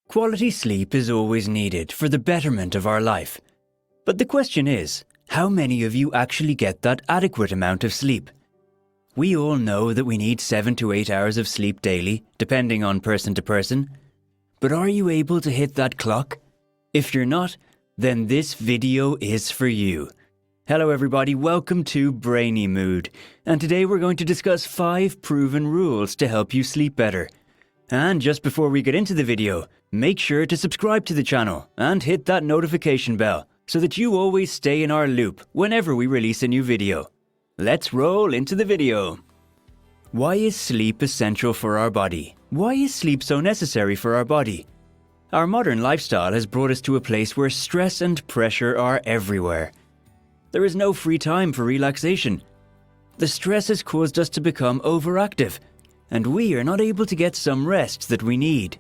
Quality sleep is always needed for the betterment of our life. But the question is, how many of you actually get that adequate amount of sleep? We all know that we need 7 to 8 hours of sleep daily, depending on person to person. But are you able to hit that clock? If you're not, then this video is for you. Hello everybody, welcome to Brainy Mood. And today we're going to discuss 5 proven rules to help you sleep better. And just before we get into the video, make sure to subscribe to the channel and hit that notification bell so that you always stay in our loop whenever we release a new video. Let's roll into the video. Why is sleep essential for our body? Why is sleep so necessary for our body? Our modern lifestyle has brought us to a place where stress and pressure are everywhere. There is no free time for relaxation. The stress has caused us to become overactive, and we are not able to get some rest that we need.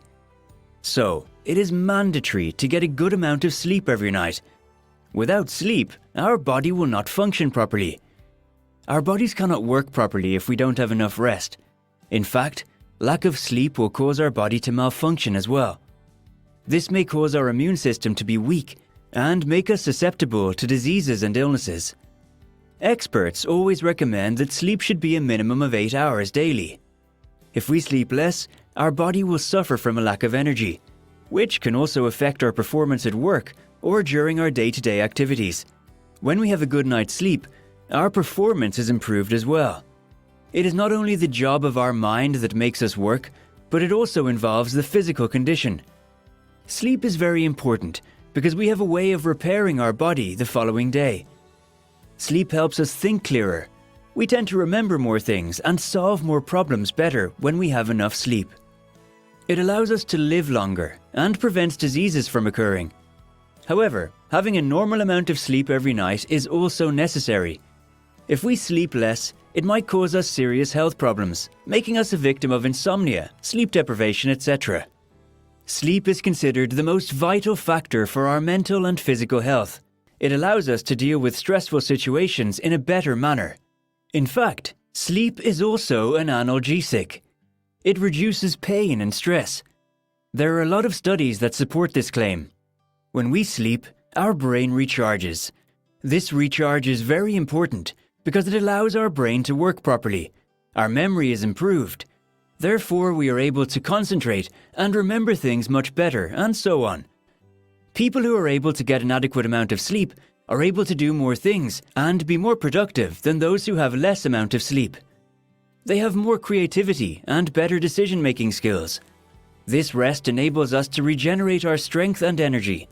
So, it is mandatory to get a good amount of sleep every night. Without sleep, our body will not function properly. Our bodies cannot work properly if we don't have enough rest. In fact, lack of sleep will cause our body to malfunction as well. This may cause our immune system to be weak and make us susceptible to diseases and illnesses. Experts always recommend that sleep should be a minimum of 8 hours daily. If we sleep less, our body will suffer from a lack of energy, which can also affect our performance at work or during our day-to-day activities. When we have a good night's sleep, our performance is improved as well. It is not only the job of our mind that makes us work, but it also involves the physical condition. Sleep is very important because we have a way of repairing our body the following day. Sleep helps us think clearer. We tend to remember more things and solve more problems better when we have enough sleep. It allows us to live longer and prevents diseases from occurring. However, having a normal amount of sleep every night is also necessary. If we sleep less, it might cause us serious health problems, making us a victim of insomnia, sleep deprivation, etc. Sleep is considered the most vital factor for our mental and physical health. It allows us to deal with stressful situations in a better manner. In fact, sleep is also an analgesic. It reduces pain and stress. There are a lot of studies that support this claim. When we sleep, our brain recharges. This recharge is very important because it allows our brain to work properly. Our memory is improved. Therefore, we are able to concentrate and remember things much better, and so on. People who are able to get an adequate amount of sleep are able to do more things and be more productive than those who have less amount of sleep. They have more creativity and better decision-making skills. This rest enables us to regenerate our strength and energy.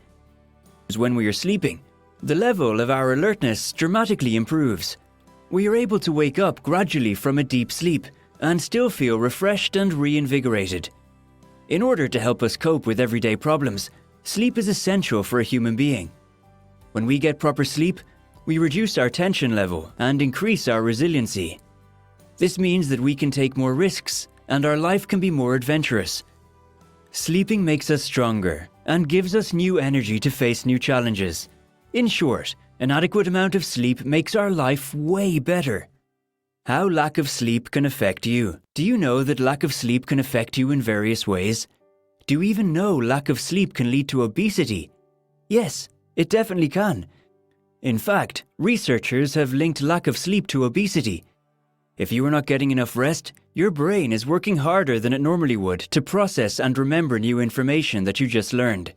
When we are sleeping, the level of our alertness dramatically improves. We are able to wake up gradually from a deep sleep and still feel refreshed and reinvigorated. In order to help us cope with everyday problems, sleep is essential for a human being. When we get proper sleep, we reduce our tension level and increase our resiliency. This means that we can take more risks and our life can be more adventurous. Sleeping makes us stronger and gives us new energy to face new challenges. In short, an adequate amount of sleep makes our life way better. How lack of sleep can affect you? Do you know that lack of sleep can affect you in various ways? Do you even know lack of sleep can lead to obesity? Yes, it definitely can. In fact, researchers have linked lack of sleep to obesity. If you are not getting enough rest, your brain is working harder than it normally would to process and remember new information that you just learned.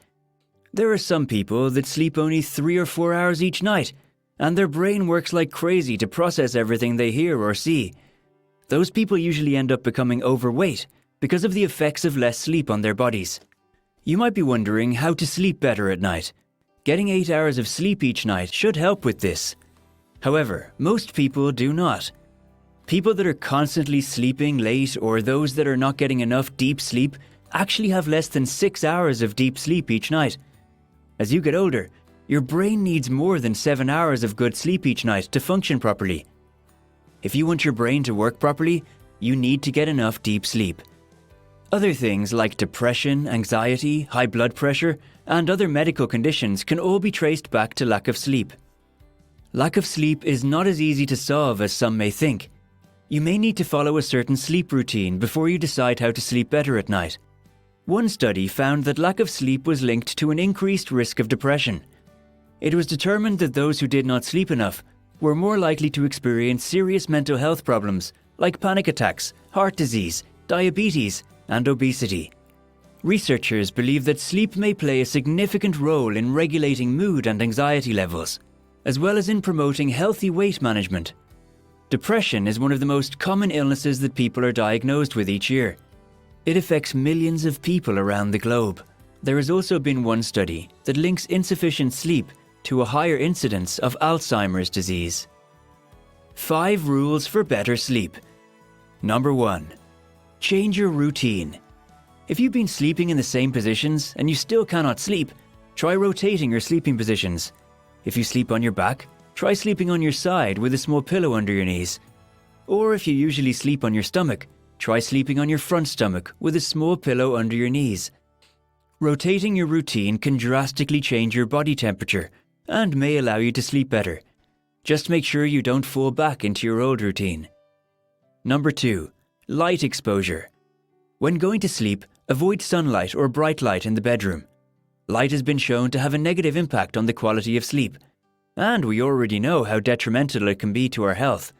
There are some people that sleep only 3 or 4 hours each night, and their brain works like crazy to process everything they hear or see. Those people usually end up becoming overweight because of the effects of less sleep on their bodies. You might be wondering how to sleep better at night. Getting 8 hours of sleep each night should help with this. However, most people do not. People that are constantly sleeping late or those that are not getting enough deep sleep actually have less than 6 hours of deep sleep each night. As you get older, your brain needs more than 7 hours of good sleep each night to function properly. If you want your brain to work properly, you need to get enough deep sleep. Other things like depression, anxiety, high blood pressure, and other medical conditions can all be traced back to lack of sleep. Lack of sleep is not as easy to solve as some may think. You may need to follow a certain sleep routine before you decide how to sleep better at night. One study found that lack of sleep was linked to an increased risk of depression. It was determined that those who did not sleep enough were more likely to experience serious mental health problems like panic attacks, heart disease, diabetes, and obesity. Researchers believe that sleep may play a significant role in regulating mood and anxiety levels, as well as in promoting healthy weight management. Depression is one of the most common illnesses that people are diagnosed with each year. It affects millions of people around the globe. There has also been one study that links insufficient sleep to a higher incidence of Alzheimer's disease. 5 rules for better sleep. Number 1. Change your routine. If you've been sleeping in the same positions and you still cannot sleep, try rotating your sleeping positions. If you sleep on your back, try sleeping on your side with a small pillow under your knees. Or if you usually sleep on your stomach, try sleeping on your front stomach with a small pillow under your knees. Rotating your routine can drastically change your body temperature and may allow you to sleep better. Just make sure you don't fall back into your old routine. Number 2. Light exposure. When going to sleep, avoid sunlight or bright light in the bedroom. Light has been shown to have a negative impact on the quality of sleep, and we already know how detrimental it can be to our health.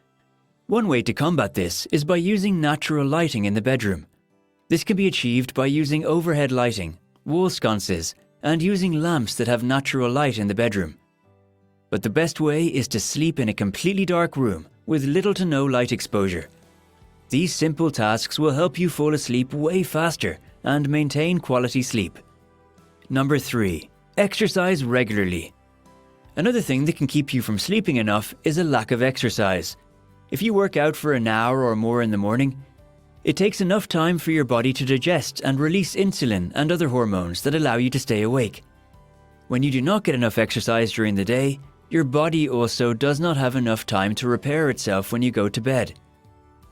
One way to combat this is by using natural lighting in the bedroom. This can be achieved by using overhead lighting, wall sconces, and using lamps that have natural light in the bedroom. But the best way is to sleep in a completely dark room with little to no light exposure. These simple tasks will help you fall asleep way faster and maintain quality sleep. Number 3. Exercise regularly. Another thing that can keep you from sleeping enough is a lack of exercise. If you work out for an hour or more in the morning, it takes enough time for your body to digest and release insulin and other hormones that allow you to stay awake. When you do not get enough exercise during the day, your body also does not have enough time to repair itself when you go to bed.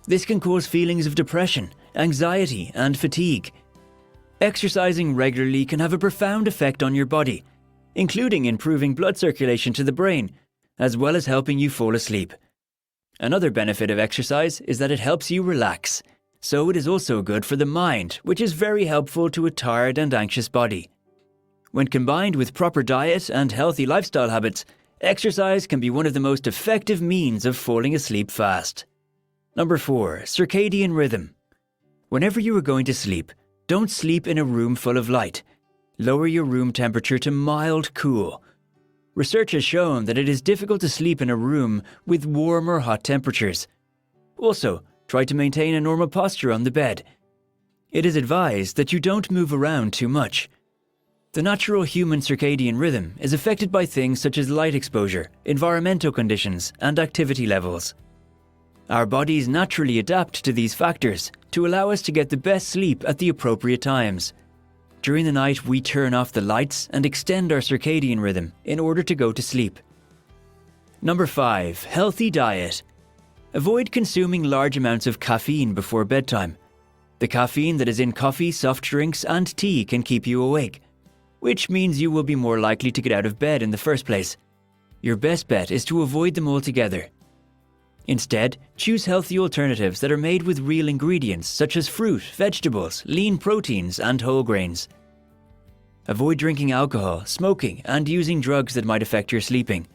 This can cause feelings of depression, anxiety, and fatigue. Exercising regularly can have a profound effect on your body, including improving blood circulation to the brain, as well as helping you fall asleep. Another benefit of exercise is that it helps you relax, so it is also good for the mind, which is very helpful to a tired and anxious body. When combined with proper diet and healthy lifestyle habits, exercise can be one of the most effective means of falling asleep fast. Number 4. Circadian rhythm. Whenever you are going to sleep, don't sleep in a room full of light. Lower your room temperature to mild cool. Research has shown that it is difficult to sleep in a room with warm or hot temperatures. Also, try to maintain a normal posture on the bed. It is advised that you don't move around too much. The natural human circadian rhythm is affected by things such as light exposure, environmental conditions, and activity levels. Our bodies naturally adapt to these factors to allow us to get the best sleep at the appropriate times. During the night, we turn off the lights and extend our circadian rhythm in order to go to sleep. Number 5. Healthy diet. Avoid consuming large amounts of caffeine before bedtime. The caffeine that is in coffee, soft drinks, and tea can keep you awake, which means you will be more likely to get out of bed in the first place. Your best bet is to avoid them altogether. Instead, choose healthy alternatives that are made with real ingredients such as fruit, vegetables, lean proteins, and whole grains. Avoid drinking alcohol, smoking, and using drugs that might affect your sleeping.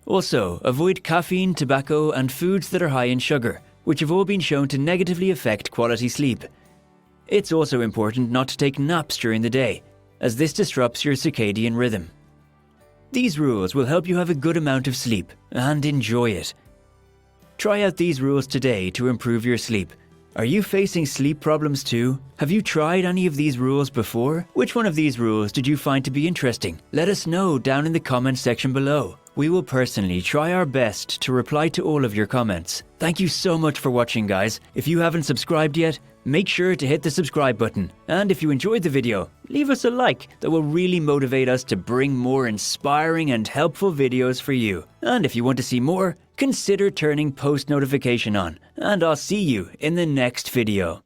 Also, avoid caffeine, tobacco, and foods that are high in sugar, which have all been shown to negatively affect quality sleep. It's also important not to take naps during the day, as this disrupts your circadian rhythm. These rules will help you have a good amount of sleep and enjoy it. Try out these rules today to improve your sleep. Are you facing sleep problems too? Have you tried any of these rules before? Which one of these rules did you find to be interesting? Let us know down in the comments section below. We will personally try our best to reply to all of your comments. Thank you so much for watching, guys. If you haven't subscribed yet, make sure to hit the subscribe button. And if you enjoyed the video, leave us a like. That will really motivate us to bring more inspiring and helpful videos for you. And if you want to see more, consider turning post notification on. And I'll see you in the next video.